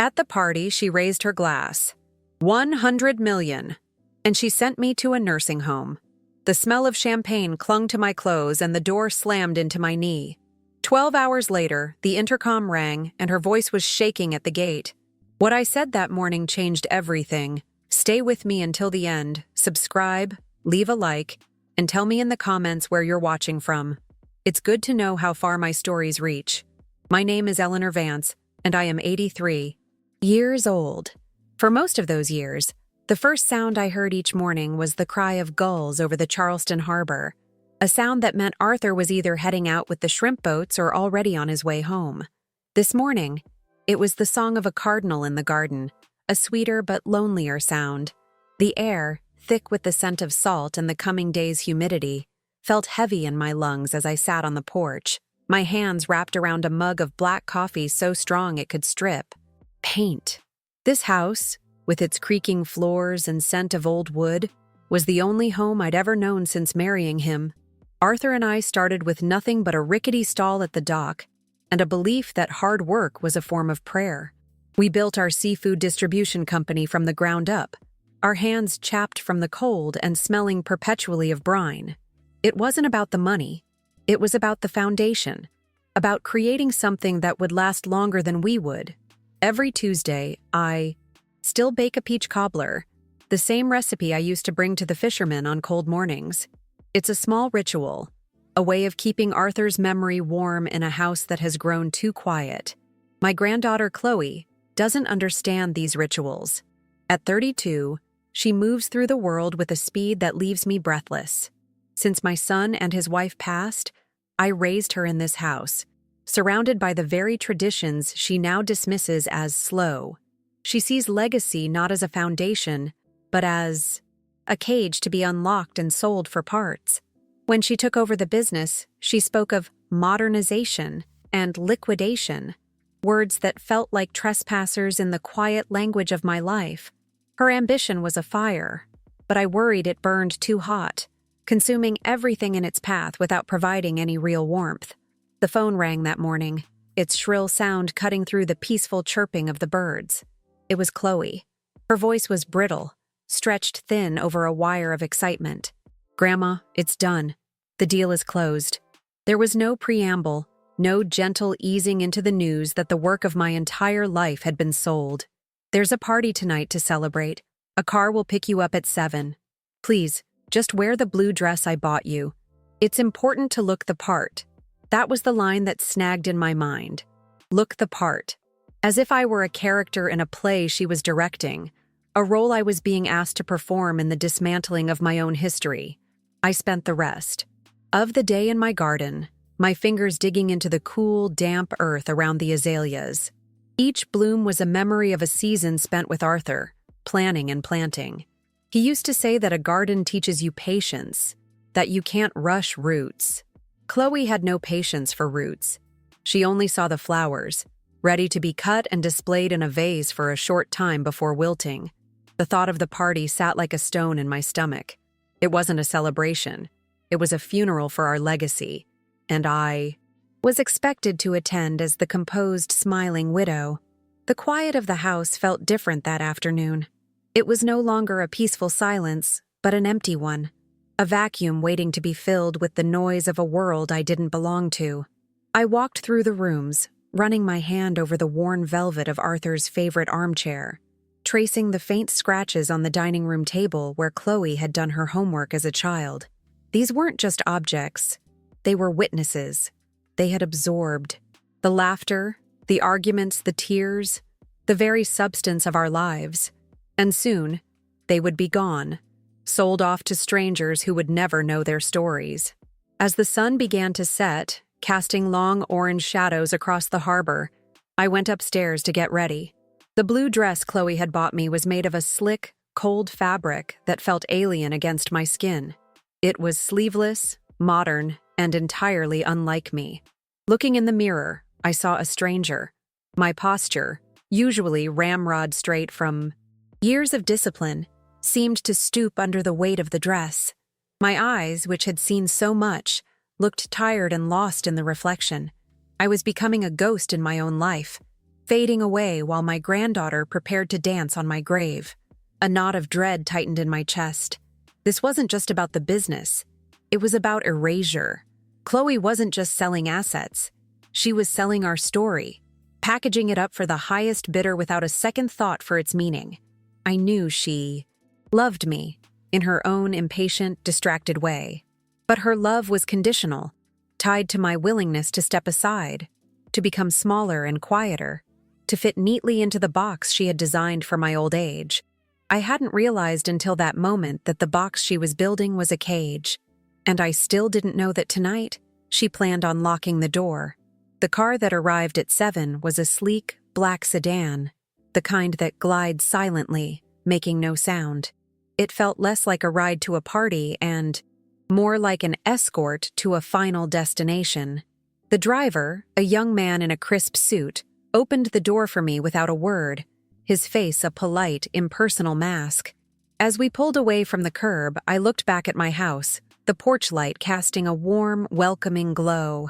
At the party, she raised her glass. 100 million. And she sent me to a nursing home. The smell of champagne clung to my clothes and the door slammed into my knee. 12 hours later, the intercom rang and her voice was shaking at the gate. What I said that morning changed everything. Stay with me until the end, subscribe, leave a like, and tell me in the comments where you're watching from. It's good to know how far my stories reach. My name is Eleanor Vance, and I am 83 years old. For most of those years, the first sound I heard each morning was the cry of gulls over the Charleston harbor, a sound that meant Arthur was either heading out with the shrimp boats or already on his way home. This morning, it was the song of a cardinal in the garden, a sweeter but lonelier sound. The air, thick with the scent of salt and the coming day's humidity, felt heavy in my lungs as I sat on the porch, my hands wrapped around a mug of black coffee so strong it could strip paint. This house, with its creaking floors and scent of old wood, was the only home I'd ever known since marrying him. Arthur and I started with nothing but a rickety stall at the dock and a belief that hard work was a form of prayer. We built our seafood distribution company from the ground up, our hands chapped from the cold and smelling perpetually of brine. It wasn't about the money. It was about the foundation, about creating something that would last longer than we would. Every Tuesday, I still bake a peach cobbler, the same recipe I used to bring to the fishermen on cold mornings. It's a small ritual, a way of keeping Arthur's memory warm in a house that has grown too quiet. My granddaughter Chloe doesn't understand these rituals. At 32, she moves through the world with a speed that leaves me breathless. Since my son and his wife passed, I raised her in this house, surrounded by the very traditions she now dismisses as slow. She sees legacy not as a foundation, but as a cage to be unlocked and sold for parts. When she took over the business, she spoke of modernization and liquidation, words that felt like trespassers in the quiet language of my life. Her ambition was a fire, but I worried it burned too hot, consuming everything in its path without providing any real warmth. The phone rang that morning, its shrill sound cutting through the peaceful chirping of the birds. It was Chloe. Her voice was brittle, stretched thin over a wire of excitement. "Grandma, it's done. The deal is closed." There was no preamble, no gentle easing into the news that the work of my entire life had been sold. "There's a party tonight to celebrate. A car will pick you up at 7. Please, just wear the blue dress I bought you. It's important to look the part." That was the line that snagged in my mind. Look the part. As if I were a character in a play she was directing, a role I was being asked to perform in the dismantling of my own history. I spent the rest of the day in my garden, my fingers digging into the cool, damp earth around the azaleas. Each bloom was a memory of a season spent with Arthur, planning and planting. He used to say that a garden teaches you patience, that you can't rush roots. Chloe had no patience for roots. She only saw the flowers, ready to be cut and displayed in a vase for a short time before wilting. The thought of the party sat like a stone in my stomach. It wasn't a celebration. It was a funeral for our legacy, and I was expected to attend as the composed, smiling widow. The quiet of the house felt different that afternoon. It was no longer a peaceful silence, but an empty one. A vacuum waiting to be filled with the noise of a world I didn't belong to. I walked through the rooms, running my hand over the worn velvet of Arthur's favorite armchair, tracing the faint scratches on the dining room table where Chloe had done her homework as a child. These weren't just objects. They were witnesses. They had absorbed the laughter, the arguments, the tears, the very substance of our lives. And soon, they would be gone, sold off to strangers who would never know their stories. As the sun began to set, casting long orange shadows across the harbor, I went upstairs to get ready. The blue dress Chloe had bought me was made of a slick, cold fabric that felt alien against my skin. It was sleeveless, modern, and entirely unlike me. Looking in the mirror, I saw a stranger. My posture, usually ramrod straight from years of discipline, seemed to stoop under the weight of the dress. My eyes, which had seen so much, looked tired and lost in the reflection. I was becoming a ghost in my own life. fading away while my granddaughter prepared to dance on my grave. A knot of dread tightened in my chest. This wasn't just about the business. It was about erasure. Chloe wasn't just selling assets. She was selling our story, packaging it up for the highest bidder without a second thought for its meaning. I knew she loved me in her own impatient, distracted way. But her love was conditional, tied to my willingness to step aside, to become smaller and quieter, to fit neatly into the box she had designed for my old age. I hadn't realized until that moment that the box she was building was a cage, and I still didn't know that tonight she planned on locking the door. The car that arrived at 7 was a sleek, black sedan, the kind that glides silently, making no sound. It felt less like a ride to a party and more like an escort to a final destination. The driver, a young man in a crisp suit, opened the door for me without a word, his face a polite, impersonal mask. As we pulled away from the curb, I looked back at my house, the porch light casting a warm, welcoming glow.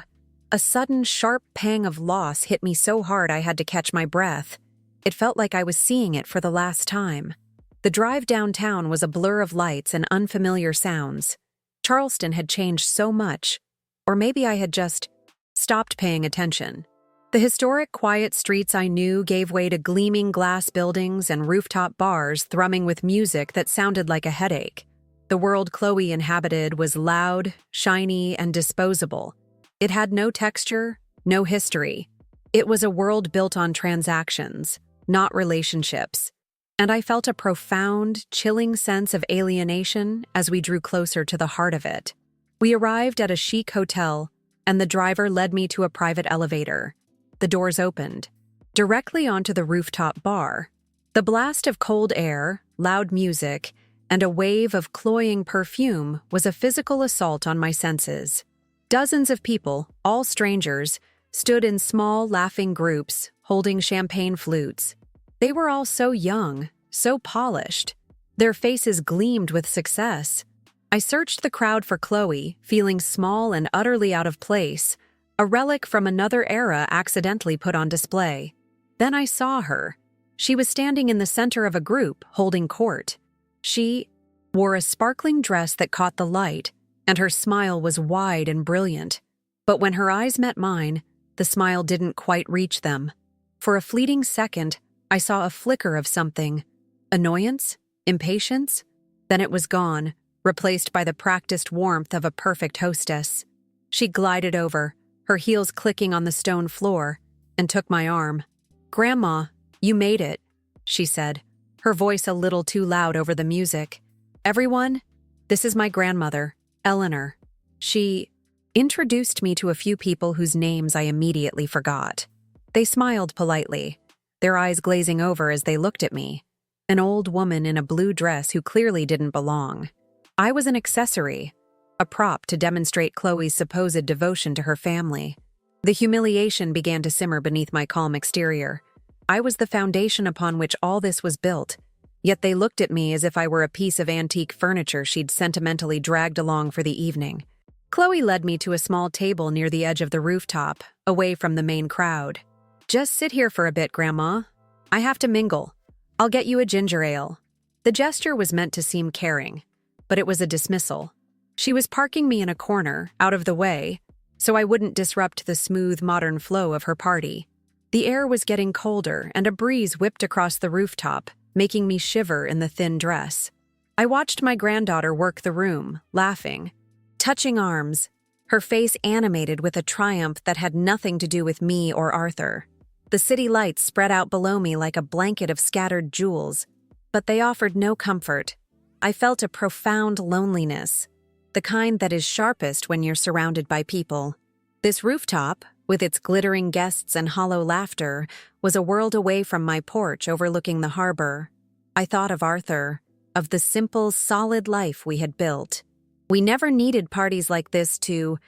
A sudden, sharp pang of loss hit me so hard I had to catch my breath. It felt like I was seeing it for the last time. The drive downtown was a blur of lights and unfamiliar sounds. Charleston had changed so much, or maybe I had just stopped paying attention. The historic, quiet streets I knew gave way to gleaming glass buildings and rooftop bars thrumming with music that sounded like a headache. The world Chloe inhabited was loud, shiny, and disposable. It had no texture, no history. It was a world built on transactions, not relationships. And I felt a profound, chilling sense of alienation as we drew closer to the heart of it. We arrived at a chic hotel, and the driver led me to a private elevator. The doors opened, directly onto the rooftop bar. The blast of cold air, loud music, and a wave of cloying perfume was a physical assault on my senses. Dozens of people, all strangers, stood in small, laughing groups, holding champagne flutes. They were all so young, so polished. Their faces gleamed with success. I searched the crowd for Chloe, feeling small and utterly out of place, a relic from another era accidentally put on display. Then I saw her. She was standing in the center of a group, holding court. She wore a sparkling dress that caught the light, and her smile was wide and brilliant. But when her eyes met mine, the smile didn't quite reach them. For a fleeting second, I saw a flicker of something. Annoyance? Impatience? Then it was gone, replaced by the practiced warmth of a perfect hostess. She glided over, her heels clicking on the stone floor, and took my arm. "Grandma, you made it," she said, her voice a little too loud over the music. "Everyone, this is my grandmother, Eleanor." She introduced me to a few people whose names I immediately forgot. They smiled politely, their eyes glazing over as they looked at me. An old woman in a blue dress who clearly didn't belong. I was an accessory, a prop to demonstrate Chloe's supposed devotion to her family. The humiliation began to simmer beneath my calm exterior. I was the foundation upon which all this was built, yet they looked at me as if I were a piece of antique furniture she'd sentimentally dragged along for the evening. Chloe led me to a small table near the edge of the rooftop, away from the main crowd. "Just sit here for a bit, Grandma. I have to mingle. I'll get you a ginger ale." The gesture was meant to seem caring, but it was a dismissal. She was parking me in a corner, out of the way, so I wouldn't disrupt the smooth, modern flow of her party. The air was getting colder, and a breeze whipped across the rooftop, making me shiver in the thin dress. I watched my granddaughter work the room, laughing, touching arms, her face animated with a triumph that had nothing to do with me or Arthur. The city lights spread out below me like a blanket of scattered jewels, but they offered no comfort. I felt a profound loneliness, the kind that is sharpest when you're surrounded by people. This rooftop, with its glittering guests and hollow laughter, was a world away from my porch overlooking the harbor. I thought of Arthur, of the simple, solid life we had built. We never needed parties like this to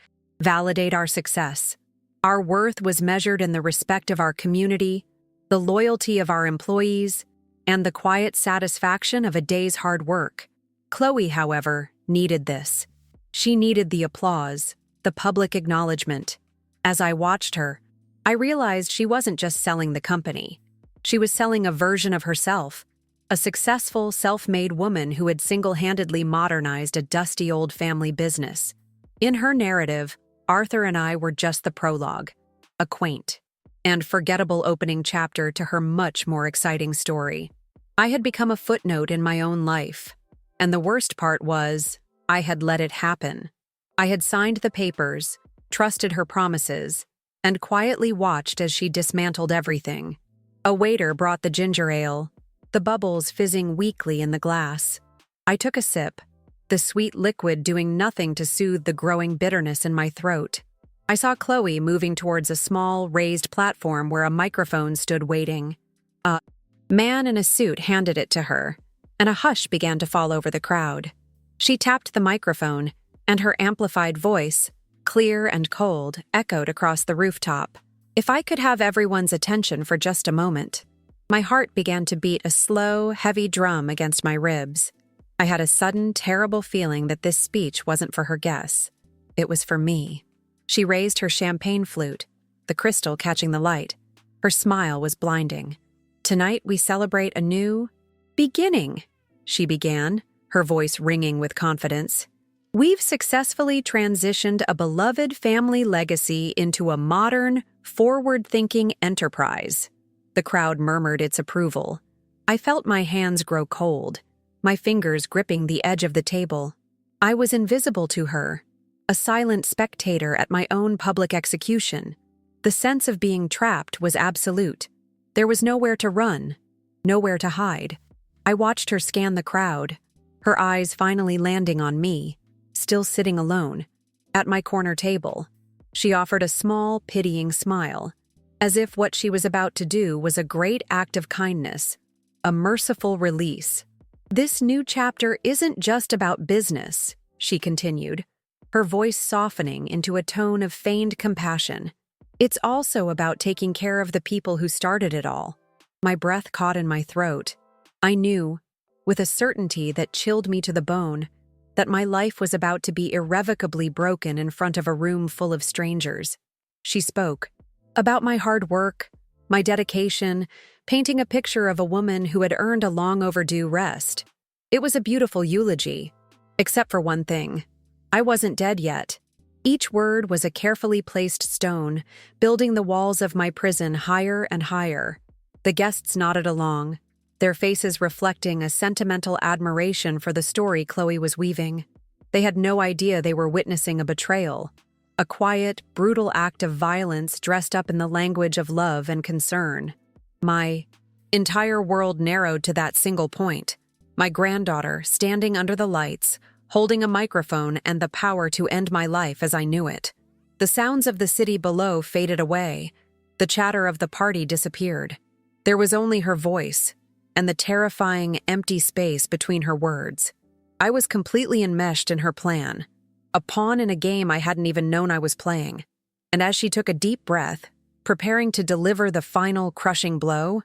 validate our success. Our worth was measured in the respect of our community, the loyalty of our employees, and the quiet satisfaction of a day's hard work. Chloe, however, needed this. She needed the applause, the public acknowledgement. As I watched her, I realized she wasn't just selling the company. She was selling a version of herself, a successful, self-made woman who had single-handedly modernized a dusty old family business. In her narrative, Arthur and I were just the prologue, a quaint and forgettable opening chapter to her much more exciting story. I had become a footnote in my own life, and the worst part was, I had let it happen. I had signed the papers, trusted her promises, and quietly watched as she dismantled everything. A waiter brought the ginger ale, the bubbles fizzing weakly in the glass. I took a sip, the sweet liquid doing nothing to soothe the growing bitterness in my throat. I saw Chloe moving towards a small, raised platform where a microphone stood waiting. A man in a suit handed it to her, and a hush began to fall over the crowd. She tapped the microphone, and her amplified voice, clear and cold, echoed across the rooftop. If I could have everyone's attention for just a moment. My heart began to beat a slow, heavy drum against my ribs. I had a sudden, terrible feeling that this speech wasn't for her guests. It was for me. She raised her champagne flute, the crystal catching the light. Her smile was blinding. Tonight we celebrate a new beginning, she began, her voice ringing with confidence. We've successfully transitioned a beloved family legacy into a modern, forward-thinking enterprise. The crowd murmured its approval. I felt my hands grow cold, my fingers gripping the edge of the table. I was invisible to her, a silent spectator at my own public execution. The sense of being trapped was absolute. There was nowhere to run, nowhere to hide. I watched her scan the crowd, her eyes finally landing on me, still sitting alone, at my corner table. She offered a small, pitying smile, as if what she was about to do was a great act of kindness, a merciful release. This new chapter isn't just about business, she continued, her voice softening into a tone of feigned compassion. It's also about taking care of the people who started it all. My breath caught in my throat. I knew, with a certainty that chilled me to the bone, that my life was about to be irrevocably broken in front of a room full of strangers. She spoke about my hard work, my dedication, painting a picture of a woman who had earned a long overdue rest. It was a beautiful eulogy, except for one thing. I wasn't dead yet. Each word was a carefully placed stone, building the walls of my prison higher and higher. The guests nodded along, their faces reflecting a sentimental admiration for the story Chloe was weaving. They had no idea they were witnessing a betrayal, a quiet, brutal act of violence dressed up in the language of love and concern. My entire world narrowed to that single point. My granddaughter, standing under the lights, holding a microphone and the power to end my life as I knew it. The sounds of the city below faded away. The chatter of the party disappeared. There was only her voice, and the terrifying, empty space between her words. I was completely enmeshed in her plan, a pawn in a game I hadn't even known I was playing. And as she took a deep breath, preparing to deliver the final crushing blow,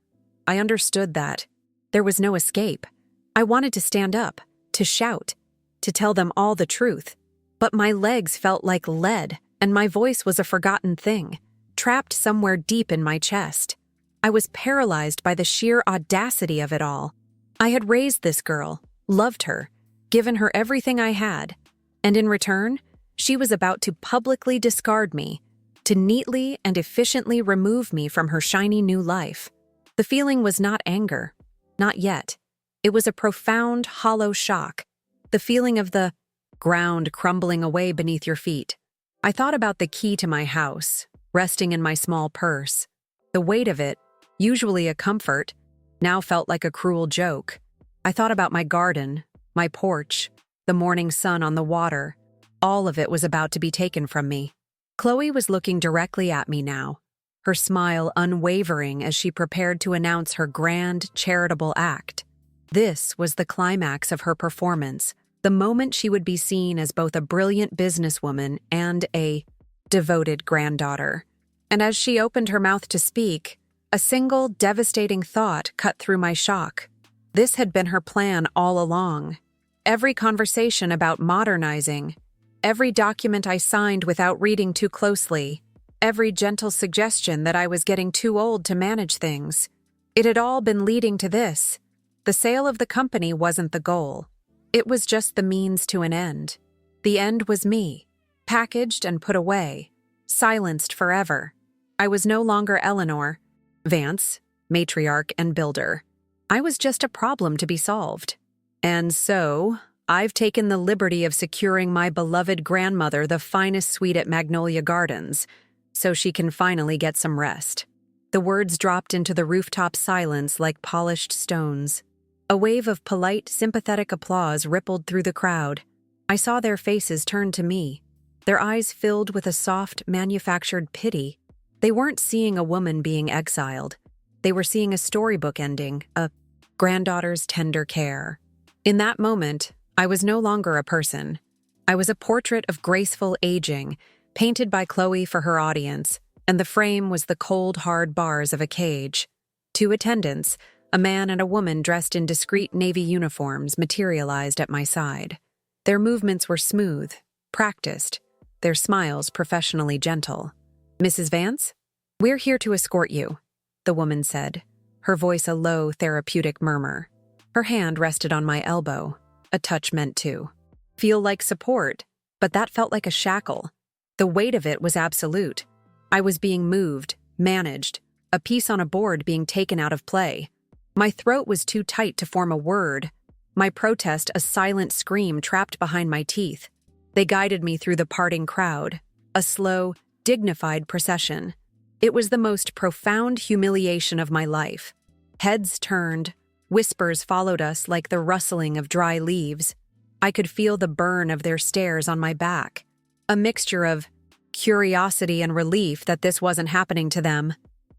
I understood that there was no escape. I wanted to stand up, to shout, to tell them all the truth. But my legs felt like lead, and my voice was a forgotten thing, trapped somewhere deep in my chest. I was paralyzed by the sheer audacity of it all. I had raised this girl, loved her, given her everything I had, and in return, she was about to publicly discard me, to neatly and efficiently remove me from her shiny new life. The feeling was not anger, not yet. It was a profound, hollow shock, the feeling of the ground crumbling away beneath your feet. I thought about the key to my house, resting in my small purse. The weight of it, usually a comfort, now felt like a cruel joke. I thought about my garden, my porch, the morning sun on the water. All of it was about to be taken from me. Chloe was looking directly at me now, her smile unwavering as she prepared to announce her grand, charitable act. This was the climax of her performance, the moment she would be seen as both a brilliant businesswoman and a devoted granddaughter. And as she opened her mouth to speak, a single devastating thought cut through my shock. This had been her plan all along. Every conversation about modernizing, every document I signed without reading too closely, every gentle suggestion that I was getting too old to manage things. It had all been leading to this. The sale of the company wasn't the goal. It was just the means to an end. The end was me, packaged and put away, silenced forever. I was no longer Eleanor Vance, matriarch and builder. I was just a problem to be solved. And so, I've taken the liberty of securing my beloved grandmother the finest suite at Magnolia Gardens, so she can finally get some rest. The words dropped into the rooftop silence like polished stones. A wave of polite, sympathetic applause rippled through the crowd. I saw their faces turn to me, their eyes filled with a soft, manufactured pity. They weren't seeing a woman being exiled. They were seeing a storybook ending, a granddaughter's tender care. In that moment, I was no longer a person. I was a portrait of graceful aging, painted by Chloe for her audience, and the frame was the cold, hard bars of a cage. Two attendants, a man and a woman dressed in discreet navy uniforms, materialized at my side. Their movements were smooth, practiced, their smiles professionally gentle. "Mrs. Vance? We're here to escort you," the woman said, her voice a low, therapeutic murmur. Her hand rested on my elbow, a touch meant to feel like support, but that felt like a shackle. The weight of it was absolute. I was being moved, managed, a piece on a board being taken out of play. My throat was too tight to form a word, my protest a silent scream trapped behind my teeth. They guided me through the parting crowd, a slow, dignified procession. It was the most profound humiliation of my life. Heads turned, whispers followed us like the rustling of dry leaves. I could feel the burn of their stares on my back, a mixture of curiosity and relief that this wasn't happening to them.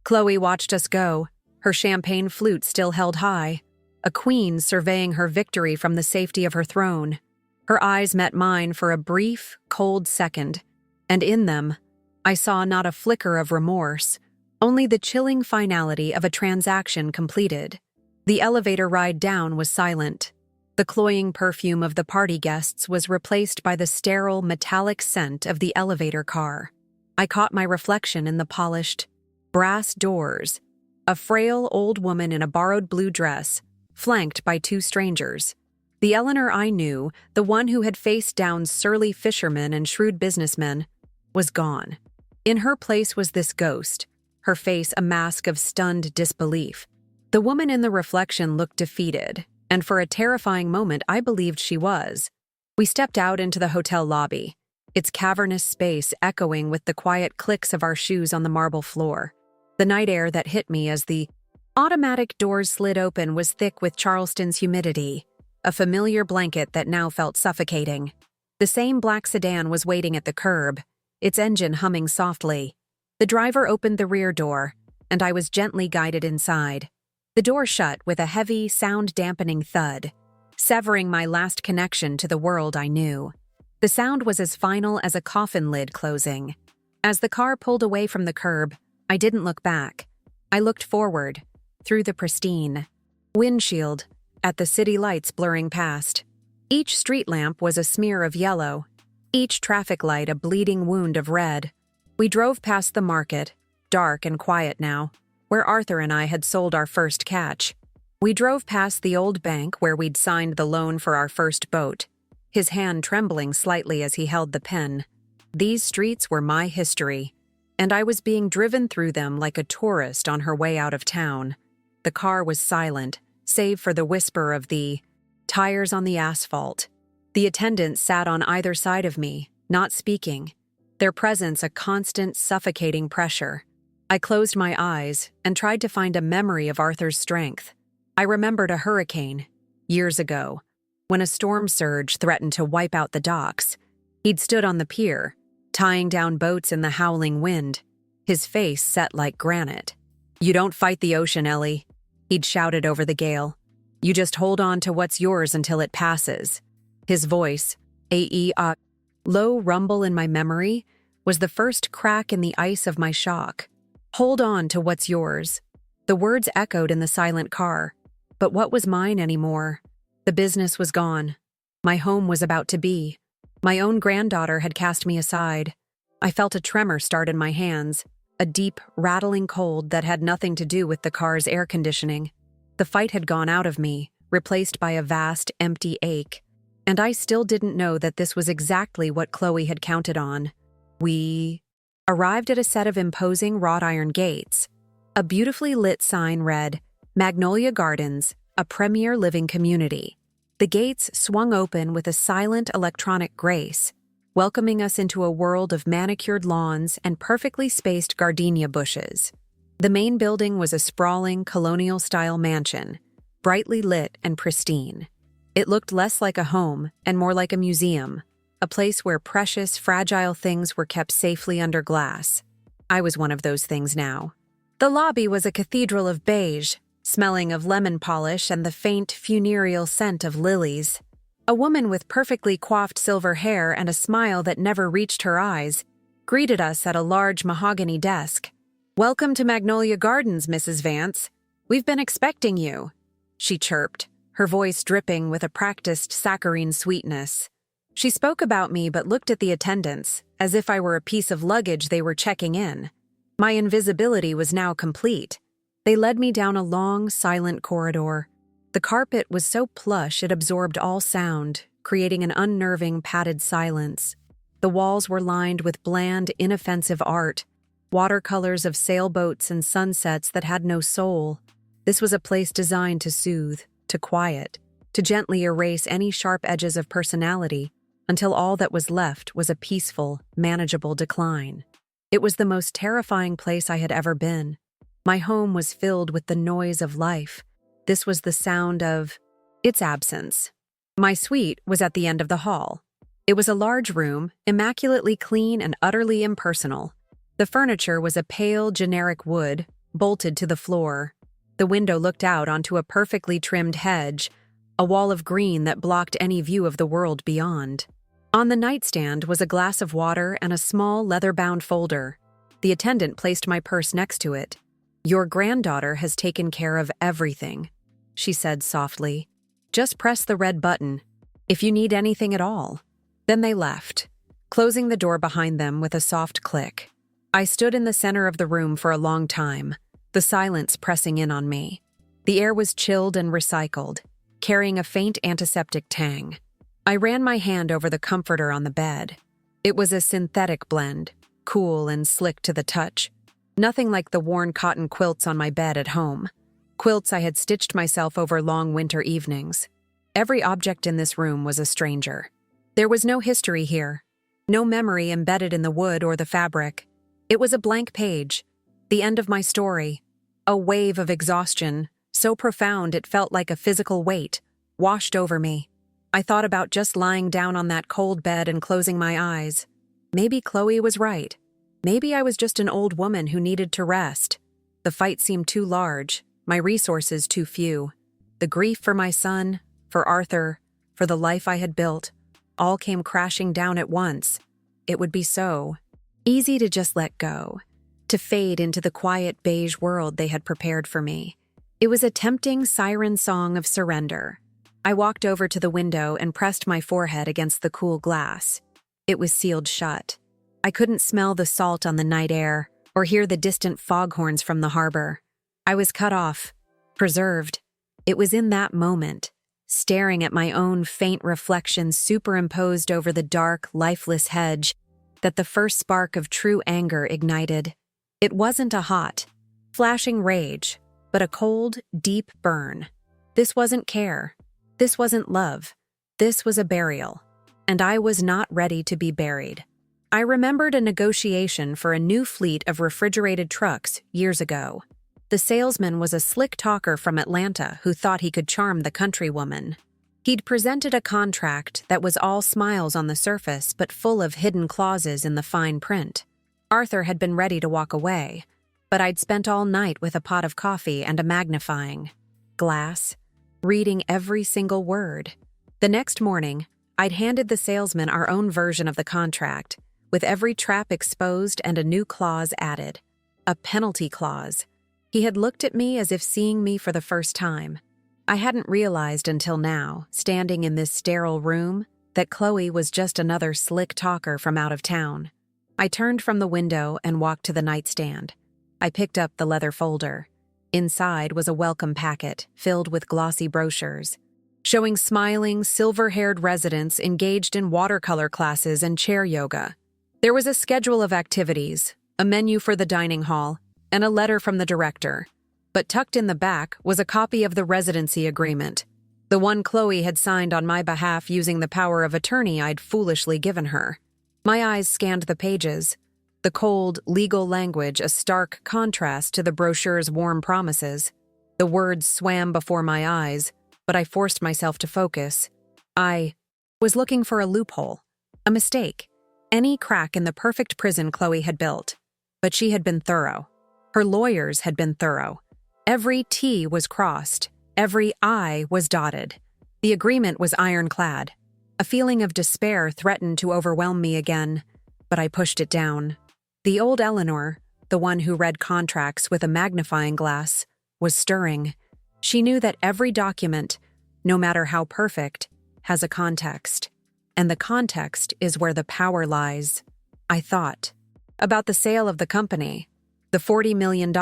Chloe watched us go, her champagne flute still held high, a queen surveying her victory from the safety of her throne. Her eyes met mine for a brief, cold second, and in them, I saw not a flicker of remorse, only the chilling finality of a transaction completed. The elevator ride down was silent. The cloying perfume of the party guests was replaced by the sterile, metallic scent of the elevator car. I caught my reflection in the polished, brass doors, a frail old woman in a borrowed blue dress, flanked by two strangers. The Eleanor I knew, the one who had faced down surly fishermen and shrewd businessmen, was gone. In her place was this ghost, her face a mask of stunned disbelief. The woman in the reflection looked defeated, and for a terrifying moment I believed she was. We stepped out into the hotel lobby, its cavernous space echoing with the quiet clicks of our shoes on the marble floor. The night air that hit me as the automatic doors slid open was thick with Charleston's humidity, a familiar blanket that now felt suffocating. The same black sedan was waiting at the curb, its engine humming softly. The driver opened the rear door, and I was gently guided inside. The door shut with a heavy, sound-dampening thud, severing my last connection to the world I knew. The sound was as final as a coffin lid closing. As the car pulled away from the curb, I didn't look back. I looked forward, through the pristine windshield, at the city lights blurring past. Each street lamp was a smear of yellow, each traffic light a bleeding wound of red. We drove past the market, dark and quiet now, where Arthur and I had sold our first catch. We drove past the old bank where we'd signed the loan for our first boat, his hand trembling slightly as he held the pen. These streets were my history, and I was being driven through them like a tourist on her way out of town. The car was silent, save for the whisper of the tires on the asphalt. The attendants sat on either side of me, not speaking, their presence a constant, suffocating pressure. I closed my eyes and tried to find a memory of Arthur's strength. I remembered a hurricane, years ago, when a storm surge threatened to wipe out the docks. He'd stood on the pier, tying down boats in the howling wind, his face set like granite. "You don't fight the ocean, Ellie," he'd shouted over the gale. "You just hold on to what's yours until it passes." His voice, a low rumble in my memory, was the first crack in the ice of my shock. Hold on to what's yours. The words echoed in the silent car, but what was mine anymore? The business was gone. My home was about to be. My own granddaughter had cast me aside. I felt a tremor start in my hands, a deep, rattling cold that had nothing to do with the car's air conditioning. The fight had gone out of me, replaced by a vast, empty ache. And I still didn't know that this was exactly what Chloe had counted on. We arrived at a set of imposing wrought iron gates. A beautifully lit sign read, "Magnolia Gardens, a premier living community." The gates swung open with a silent electronic grace, welcoming us into a world of manicured lawns and perfectly spaced gardenia bushes. The main building was a sprawling, colonial-style mansion, brightly lit and pristine. It looked less like a home and more like a museum, a place where precious, fragile things were kept safely under glass. I was one of those things now. The lobby was a cathedral of beige, smelling of lemon polish and the faint, funereal scent of lilies. A woman with perfectly coiffed silver hair and a smile that never reached her eyes greeted us at a large mahogany desk. "Welcome to Magnolia Gardens, Mrs. Vance. We've been expecting you," she chirped, her voice dripping with a practiced saccharine sweetness. She spoke about me but looked at the attendants, as if I were a piece of luggage they were checking in. My invisibility was now complete. They led me down a long, silent corridor. The carpet was so plush it absorbed all sound, creating an unnerving, padded silence. The walls were lined with bland, inoffensive art, watercolors of sailboats and sunsets that had no soul. This was a place designed to soothe, to quiet, to gently erase any sharp edges of personality until all that was left was a peaceful, manageable decline. It was the most terrifying place I had ever been. My home was filled with the noise of life. This was the sound of its absence. My suite was at the end of the hall. It was a large room, immaculately clean and utterly impersonal. The furniture was a pale, generic wood, bolted to the floor. The window looked out onto a perfectly trimmed hedge, a wall of green that blocked any view of the world beyond. On the nightstand was a glass of water and a small, leather-bound folder. The attendant placed my purse next to it. "Your granddaughter has taken care of everything," she said softly. "Just press the red button, if you need anything at all." Then they left, closing the door behind them with a soft click. I stood in the center of the room for a long time, the silence pressing in on me. The air was chilled and recycled, carrying a faint antiseptic tang. I ran my hand over the comforter on the bed. It was a synthetic blend, cool and slick to the touch. Nothing like the worn cotton quilts on my bed at home. Quilts I had stitched myself over long winter evenings. Every object in this room was a stranger. There was no history here, no memory embedded in the wood or the fabric. It was a blank page, the end of my story. A wave of exhaustion, so profound it felt like a physical weight, washed over me. I thought about just lying down on that cold bed and closing my eyes. Maybe Chloe was right. Maybe I was just an old woman who needed to rest. The fight seemed too large, my resources too few. The grief for my son, for Arthur, for the life I had built, all came crashing down at once. It would be so easy to just let go, to fade into the quiet beige world they had prepared for me. It was a tempting siren song of surrender. I walked over to the window and pressed my forehead against the cool glass. It was sealed shut. I couldn't smell the salt on the night air or hear the distant foghorns from the harbor. I was cut off, preserved. It was in that moment, staring at my own faint reflection superimposed over the dark, lifeless hedge, that the first spark of true anger ignited. It wasn't a hot, flashing rage, but a cold, deep burn. This wasn't care. This wasn't love. This was a burial. And I was not ready to be buried. I remembered a negotiation for a new fleet of refrigerated trucks years ago. The salesman was a slick talker from Atlanta who thought he could charm the countrywoman. He'd presented a contract that was all smiles on the surface but full of hidden clauses in the fine print. Arthur had been ready to walk away, but I'd spent all night with a pot of coffee and a magnifying glass, reading every single word. The next morning, I'd handed the salesman our own version of the contract, with every trap exposed and a new clause added. A penalty clause. He had looked at me as if seeing me for the first time. I hadn't realized until now, standing in this sterile room, that Chloe was just another slick talker from out of town. I turned from the window and walked to the nightstand. I picked up the leather folder. Inside was a welcome packet filled with glossy brochures, showing smiling, silver-haired residents engaged in watercolor classes and chair yoga. There was a schedule of activities, a menu for the dining hall, and a letter from the director. But tucked in the back was a copy of the residency agreement, the one Chloe had signed on my behalf using the power of attorney I'd foolishly given her. My eyes scanned the pages, the cold, legal language a stark contrast to the brochure's warm promises. The words swam before my eyes, but I forced myself to focus. I was looking for a loophole, a mistake, any crack in the perfect prison Chloe had built. But she had been thorough. Her lawyers had been thorough. Every T was crossed, every I was dotted. The agreement was ironclad. A feeling of despair threatened to overwhelm me again, but I pushed it down. The old Eleanor, the one who read contracts with a magnifying glass, was stirring. She knew that every document, no matter how perfect, has a context. And the context is where the power lies. I thought about the sale of the company, the $40 million.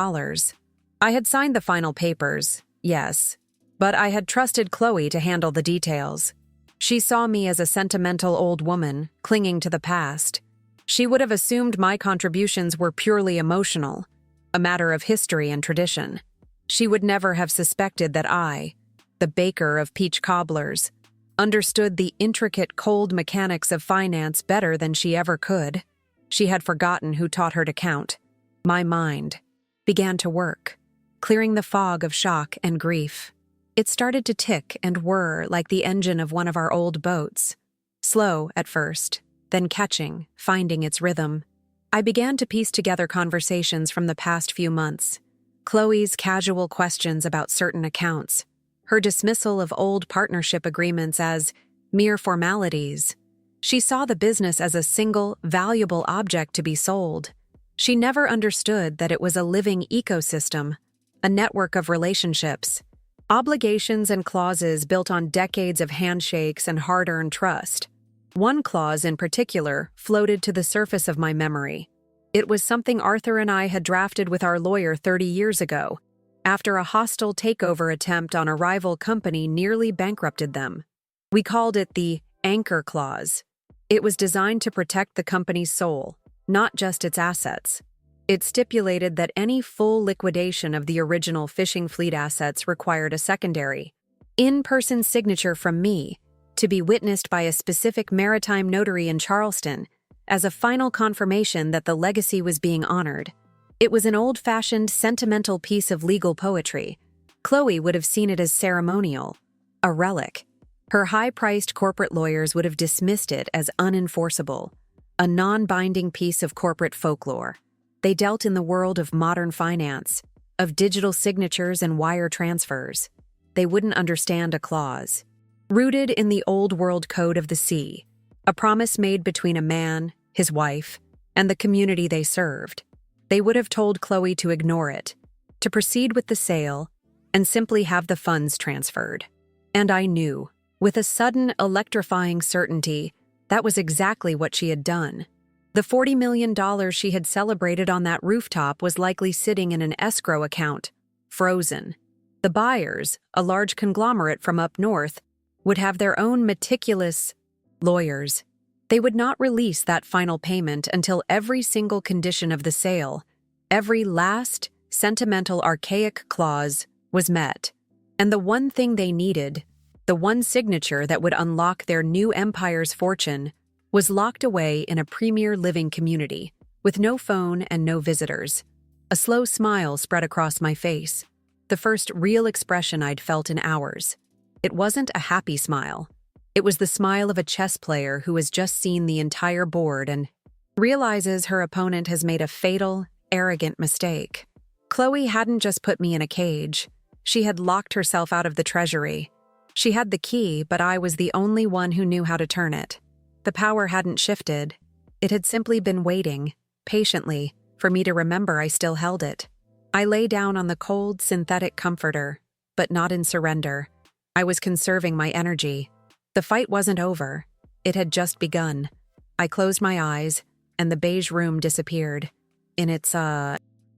I had signed the final papers, yes, but I had trusted Chloe to handle the details. She saw me as a sentimental old woman clinging to the past. She would have assumed my contributions were purely emotional, a matter of history and tradition. She would never have suspected that I, the baker of peach cobblers, understood the intricate cold mechanics of finance better than she ever could. She had forgotten who taught her to count. My mind began to work, clearing the fog of shock and grief. It started to tick and whir like the engine of one of our old boats. Slow at first, then catching, finding its rhythm. I began to piece together conversations from the past few months. Chloe's casual questions about certain accounts, her dismissal of old partnership agreements as mere formalities. She saw the business as a single, valuable object to be sold. She never understood that it was a living ecosystem, a network of relationships, obligations and clauses built on decades of handshakes and hard-earned trust. One clause in particular floated to the surface of my memory. It was something Arthur and I had drafted with our lawyer 30 years ago, after a hostile takeover attempt on a rival company nearly bankrupted them. We called it the Anchor Clause. It was designed to protect the company's soul, not just its assets. It stipulated that any full liquidation of the original fishing fleet assets required a secondary, in-person signature from me, to be witnessed by a specific maritime notary in Charleston, as a final confirmation that the legacy was being honored. It was an old-fashioned, sentimental piece of legal poetry. Chloe would have seen it as ceremonial, a relic. Her high-priced corporate lawyers would have dismissed it as unenforceable, a non-binding piece of corporate folklore. They dealt in the world of modern finance, of digital signatures and wire transfers. They wouldn't understand a clause, rooted in the old world code of the sea, a promise made between a man, his wife, and the community they served. They would have told Chloe to ignore it, to proceed with the sale, and simply have the funds transferred. And I knew, with a sudden, electrifying certainty, that was exactly what she had done. The $40 million she had celebrated on that rooftop was likely sitting in an escrow account, frozen. The buyers, a large conglomerate from up north, would have their own meticulous lawyers. They would not release that final payment until every single condition of the sale, every last, sentimental, archaic clause, was met. And the one thing they needed, the one signature that would unlock their new empire's fortune, was locked away in a premier living community, with no phone and no visitors. A slow smile spread across my face, the first real expression I'd felt in hours. It wasn't a happy smile. It was the smile of a chess player who has just seen the entire board and realizes her opponent has made a fatal, arrogant mistake. Chloe hadn't just put me in a cage. She had locked herself out of the treasury. She had the key, but I was the only one who knew how to turn it. The power hadn't shifted. It had simply been waiting, patiently, for me to remember I still held it. I lay down on the cold, synthetic comforter, but not in surrender. I was conserving my energy. The fight wasn't over. It had just begun. I closed my eyes and the beige room disappeared. In its,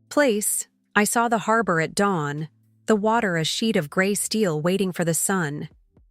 place, I saw the harbor at dawn, the water a sheet of gray steel waiting for the sun.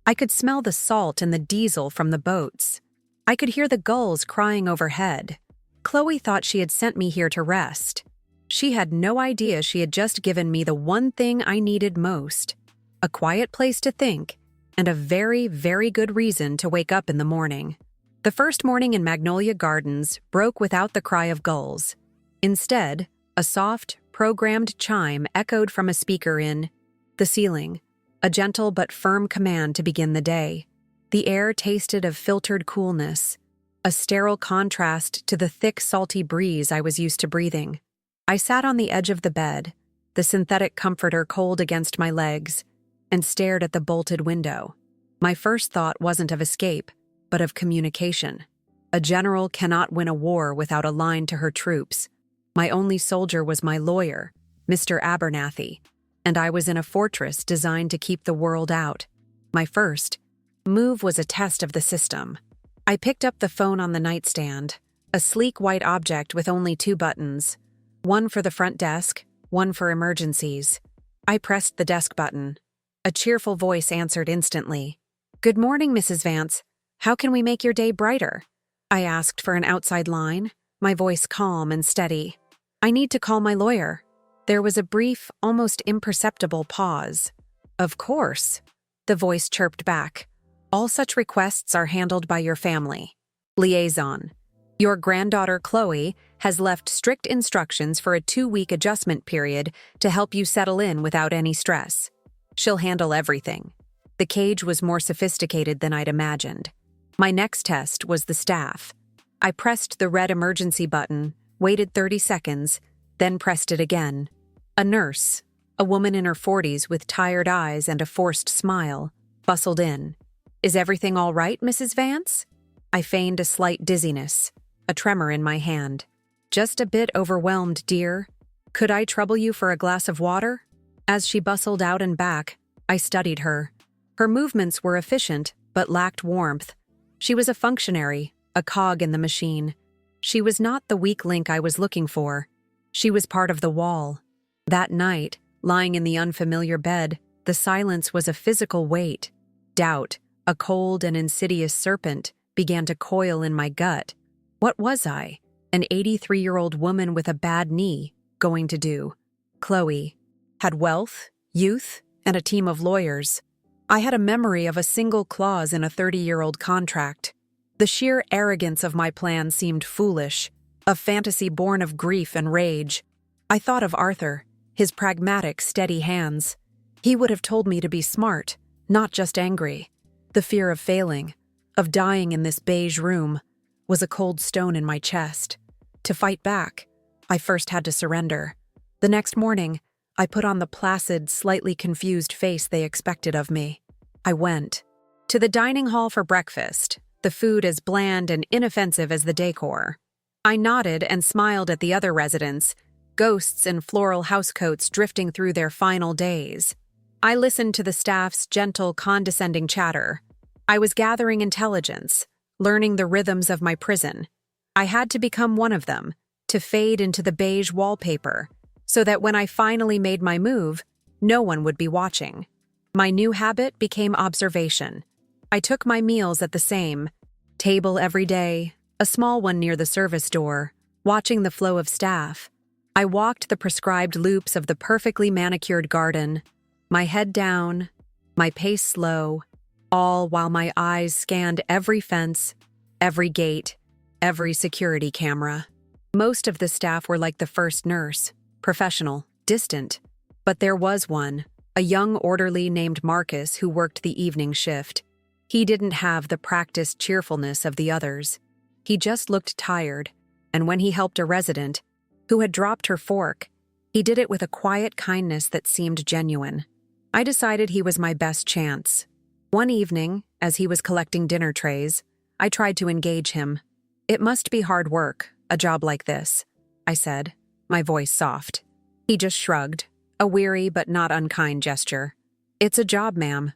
I could smell the salt and the diesel from the boats. I could hear the gulls crying overhead. Chloe thought she had sent me here to rest. She had no idea she had just given me the one thing I needed most: a quiet place to think and a very, very good reason to wake up in the morning. The first morning in Magnolia Gardens broke without the cry of gulls. Instead, a soft, programmed chime echoed from a speaker in the ceiling, a gentle but firm command to begin the day. The air tasted of filtered coolness, a sterile contrast to the thick, salty breeze I was used to breathing. I sat on the edge of the bed, the synthetic comforter cold against my legs, and stared at the bolted window. My first thought wasn't of escape, but of communication. A general cannot win a war without a line to her troops. My only soldier was my lawyer, Mr. Abernathy, and I was in a fortress designed to keep the world out. My first move was a test of the system. I picked up the phone on the nightstand, a sleek white object with only 2 buttons, one for the front desk, one for emergencies. I pressed the desk button. A cheerful voice answered instantly. "Good morning, Mrs. Vance. How can we make your day brighter?" I asked for an outside line, my voice calm and steady. "I need to call my lawyer." There was a brief, almost imperceptible pause. "Of course," the voice chirped back. "All such requests are handled by your family. Liaison. Your granddaughter Chloe has left strict instructions for a 2-week adjustment period to help you settle in without any stress. She'll handle everything." The cage was more sophisticated than I'd imagined. My next test was the staff. I pressed the red emergency button, waited 30 seconds, then pressed it again. A nurse, a woman in her 40s with tired eyes and a forced smile, bustled in. "Is everything all right, Mrs. Vance?" I feigned a slight dizziness, a tremor in my hand. "Just a bit overwhelmed, dear. Could I trouble you for a glass of water?" As she bustled out and back, I studied her. Her movements were efficient, but lacked warmth. She was a functionary, a cog in the machine. She was not the weak link I was looking for. She was part of the wall. That night, lying in the unfamiliar bed, the silence was a physical weight. Doubt, a cold and insidious serpent, began to coil in my gut. What was I, an 83-year-old woman with a bad knee, going to do? Chloe had wealth, youth, and a team of lawyers. I had a memory of a single clause in a 30-year-old contract. The sheer arrogance of my plan seemed foolish, a fantasy born of grief and rage. I thought of Arthur, his pragmatic, steady hands. He would have told me to be smart, not just angry. The fear of failing, of dying in this beige room, was a cold stone in my chest. To fight back, I first had to surrender. The next morning, I put on the placid, slightly confused face they expected of me. I went to the dining hall for breakfast, the food as bland and inoffensive as the decor. I nodded and smiled at the other residents, ghosts in floral housecoats drifting through their final days. I listened to the staff's gentle, condescending chatter. I was gathering intelligence, learning the rhythms of my prison. I had to become one of them, to fade into the beige wallpaper, so that when I finally made my move, no one would be watching. My new habit became observation. I took my meals at the same table every day, a small one near the service door, watching the flow of staff. I walked the prescribed loops of the perfectly manicured garden, my head down, my pace slow, all while my eyes scanned every fence, every gate, every security camera. Most of the staff were like the first nurse, professional, distant. But there was one, a young orderly named Marcus who worked the evening shift. He didn't have the practiced cheerfulness of the others. He just looked tired, and when he helped a resident, who had dropped her fork, he did it with a quiet kindness that seemed genuine. I decided he was my best chance. One evening, as he was collecting dinner trays, I tried to engage him. "It must be hard work, a job like this," I said, my voice soft. He just shrugged, a weary but not unkind gesture. "It's a job, ma'am."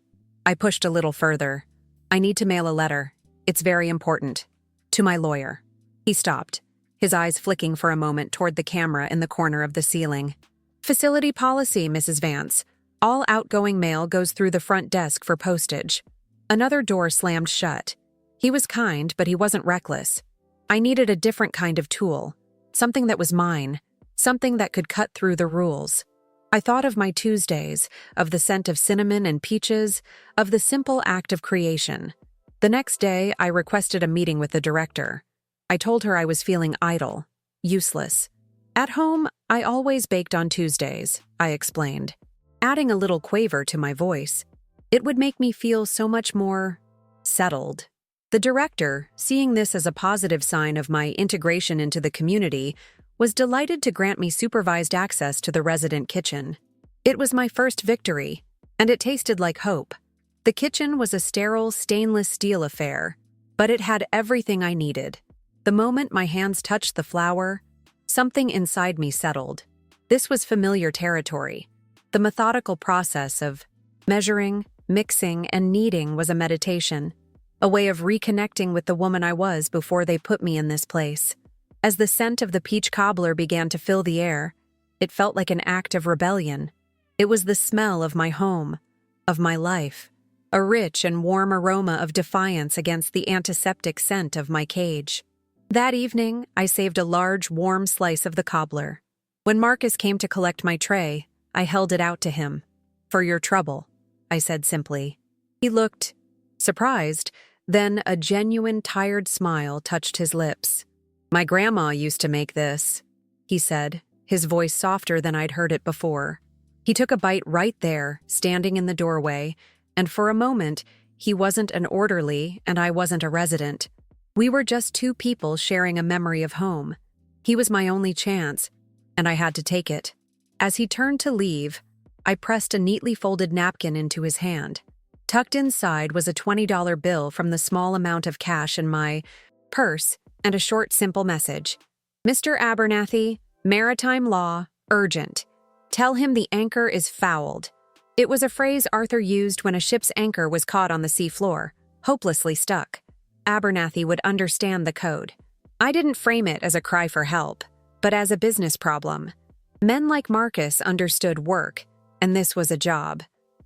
I pushed a little further. "I need to mail a letter. It's very important. To my lawyer." He stopped, his eyes flicking for a moment toward the camera in the corner of the ceiling. "Facility policy, Mrs. Vance. All outgoing mail goes through the front desk for postage." Another door slammed shut. He was kind, but he wasn't reckless. I needed a different kind of tool, something that was mine, something that could cut through the rules. I thought of my Tuesdays, of the scent of cinnamon and peaches, of the simple act of creation. The next day, I requested a meeting with the director. I told her I was feeling idle, useless. At home, I always baked on Tuesdays, I explained, adding a little quaver to my voice. It would make me feel so much more settled. The director, seeing this as a positive sign of my integration into the community, was delighted to grant me supervised access to the resident kitchen. It was my first victory, and it tasted like hope. The kitchen was a sterile stainless steel affair, but it had everything I needed. The moment my hands touched the flour, something inside me settled. This was familiar territory. The methodical process of measuring, mixing, and kneading was a meditation, a way of reconnecting with the woman I was before they put me in this place. As the scent of the peach cobbler began to fill the air, it felt like an act of rebellion. It was the smell of my home, of my life, a rich and warm aroma of defiance against the antiseptic scent of my cage. That evening, I saved a large, warm slice of the cobbler. When Marcus came to collect my tray, I held it out to him. "For your trouble," I said simply. He looked surprised, then a genuine tired smile touched his lips. "My grandma used to make this," he said, his voice softer than I'd heard it before. He took a bite right there, standing in the doorway, and for a moment, he wasn't an orderly and I wasn't a resident. We were just two people sharing a memory of home. He was my only chance, and I had to take it. As he turned to leave, I pressed a neatly folded napkin into his hand. Tucked inside was a $20 bill from the small amount of cash in my purse and a short, simple message. "Mr. Abernathy, maritime law, urgent. Tell him the anchor is fouled." It was a phrase Arthur used when a ship's anchor was caught on the seafloor, hopelessly stuck. Abernathy would understand the code. I didn't frame it as a cry for help, but as a business problem. Men like Marcus understood work, and this was a job.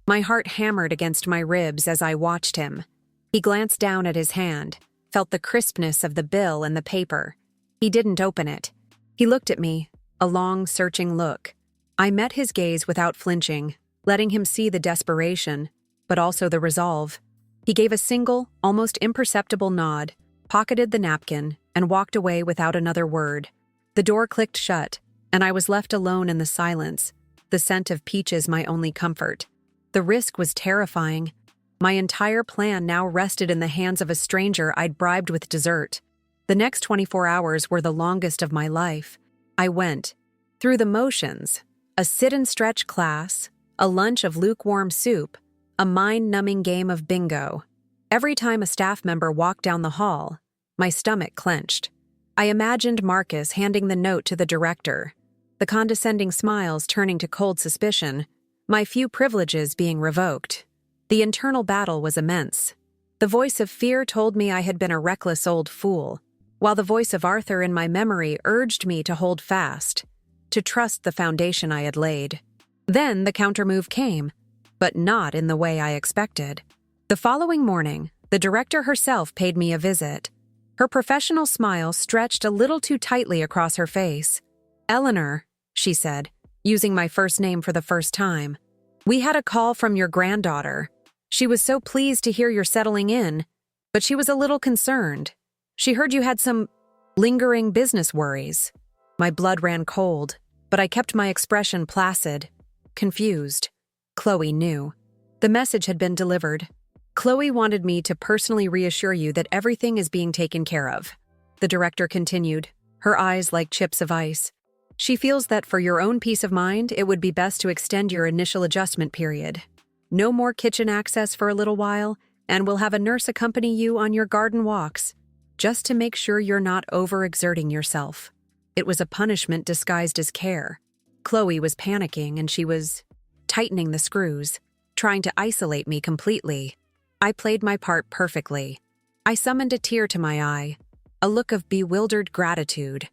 My heart hammered against my ribs as I watched him. He glanced down at his hand, felt the crispness of the bill and the paper. He didn't open it. He looked at me, a long, searching look. I met his gaze without flinching, letting him see the desperation, but also the resolve. He gave a single, almost imperceptible nod, pocketed the napkin, and walked away without another word. The door clicked shut, and I was left alone in the silence, the scent of peaches my only comfort. The risk was terrifying. My entire plan now rested in the hands of a stranger I'd bribed with dessert. The next 24 hours were the longest of my life. I went through the motions, a sit-and-stretch class, a lunch of lukewarm soup, a mind-numbing game of bingo. Every time a staff member walked down the hall, my stomach clenched. I imagined Marcus handing the note to the director, the condescending smiles turning to cold suspicion, my few privileges being revoked. The internal battle was immense. The voice of fear told me I had been a reckless old fool, while the voice of Arthur in my memory urged me to hold fast, to trust the foundation I had laid. Then the countermove came, but not in the way I expected. The following morning, the director herself paid me a visit. Her professional smile stretched a little too tightly across her face. "Eleanor," she said, using my first name for the first time, "we had a call from your granddaughter. She was so pleased to hear you're settling in, but she was a little concerned. She heard you had some lingering business worries." My blood ran cold, but I kept my expression placid, confused. Chloe knew. The message had been delivered. "Chloe wanted me to personally reassure you that everything is being taken care of," the director continued, her eyes like chips of ice. "She feels that for your own peace of mind, it would be best to extend your initial adjustment period. No more kitchen access for a little while, and we'll have a nurse accompany you on your garden walks, just to make sure you're not overexerting yourself." It was a punishment disguised as care. Chloe was panicking and she was tightening the screws, trying to isolate me completely. I played my part perfectly. I summoned a tear to my eye, a look of bewildered gratitude.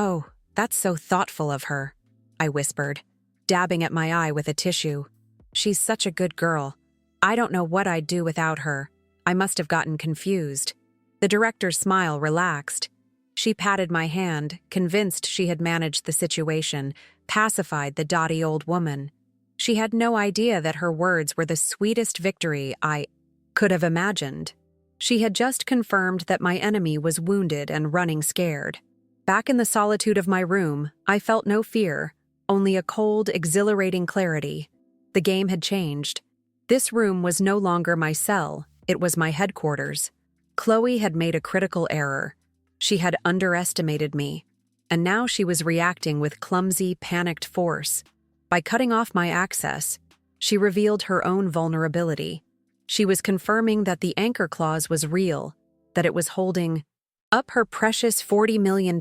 "Oh, that's so thoughtful of her," I whispered, dabbing at my eye with a tissue. "She's such a good girl. I don't know what I'd do without her. I must have gotten confused." The director's smile relaxed. She patted my hand, convinced she had managed the situation, pacified the dotty old woman. She had no idea that her words were the sweetest victory I could have imagined. She had just confirmed that my enemy was wounded and running scared. Back in the solitude of my room, I felt no fear, only a cold, exhilarating clarity. The game had changed. This room was no longer my cell, it was my headquarters. Chloe had made a critical error. She had underestimated me, and now she was reacting with clumsy, panicked force. By cutting off my access, she revealed her own vulnerability. She was confirming that the anchor clause was real, that it was holding up her precious $40 million,